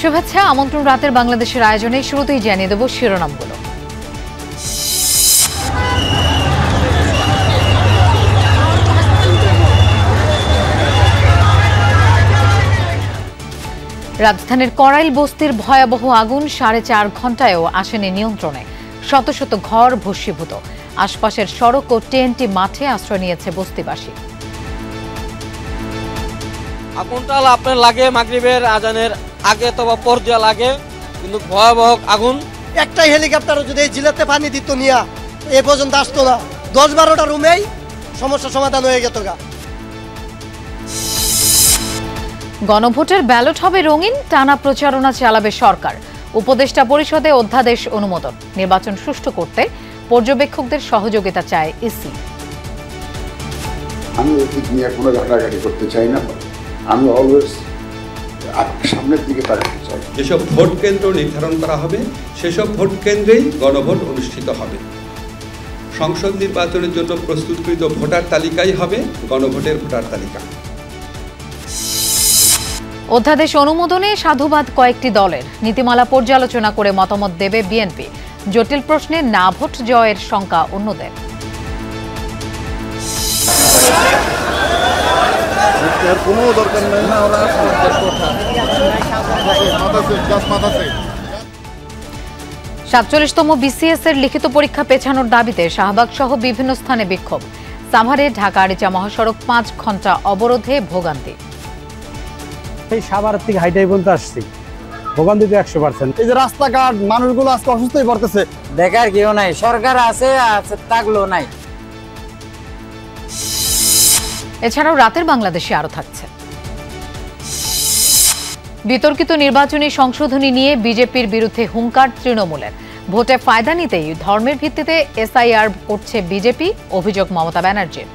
শুভেচ্ছা আমন্ত্রণ রাতের বাংলাদেশের আয়োজনে শুরুতেই জানিয়ে দেব শিরোনামগুলো। রাজধানীর করাইল বস্তির ভয়াবহ আগুন 4.5 ঘণ্টায়ও আসেনি নিয়ন্ত্রণে। শত শত ঘর ভস্মীভূত। আশপাশের সড়ক ও টিএনটি মাঠে আশ্রয় নিয়েছে বস্তিবাসী। আগুনটা আপনার লাগে মাগরিবের আজানের আগে তো বা পর দিয়া লাগে, কিন্তু ভয়াবহ আগুন। একটাই হেলিকপ্টারও যদি এই জিলাতে পানি দিত নিয়া এ পর্যন্ত আসতো না। 10-12টা রুমেই সমস্যা সমাধান হয়ে যেত গা। গণভোটের ব্যালট হবে রঙিন, টানা প্রচারণা চালাবে সরকার। উপদেষ্টা পরিষদে অধ্যাদেশ অনুমোদন। নির্বাচন সুষ্ঠু করতে পর্যবেক্ষকদের সহযোগিতা চায় ইসি। আমি অতীত নিয়ে কোনো ঘাটাঘাটি করতে চাই না। আমি অলওয়েজ সামনের দিকে তাকাতে চাই। যেসব ভোট কেন্দ্র নির্ধারণ করা হবে সেসব ভোট কেন্দ্রেই গণভোট অনুষ্ঠিত হবে। সংসদ নির্বাচনের জন্য প্রস্তুতকৃত ভোটার তালিকাই হবে গণভোটের ভোটার তালিকা। অধ্যাদেশ অনুমোদনে সাধুবাদ কয়েকটি দলের। নীতিমালা পর্যালোচনা করে মতামত দেবে বিএনপি। জটিল প্রশ্নে না ভোট জয়ের শঙ্কা অন্যদের। কোনো দরকার নেই না। 47তম বিসিএস এর লিখিত পরীক্ষা পেছানোর দাবিতে শাহবাগ সহ বিভিন্ন স্থানে বিক্ষোভ। সাভারে ঢাকা আরিচা মহাসড়ক 5 ঘণ্টা অবরোধে ভোগান্তি। এই সাভার থেকে হাইটাই পর্যন্ত আসছি, ভোগান্তি তো 100%। এই যে রাস্তাঘাট মানুষগুলো আজকে অসুস্থই পড়তেছে। দেখার কেউ নাই, সরকার আছে থাকলেও নাই। এছাড়াও রাতের বাংলাদেশে আরো থাকছে। বিতর্কিত নির্বাচনী সংশোধনী নিয়ে বিজেপির বিরুদ্ধে হুঙ্কার তৃণমূলের। ভোটে ফায়দা নিতেই ধর্মের ভিত্তিতে এসআইআর করছে বিজেপি, অভিযোগ মমতা ব্যানার্জির।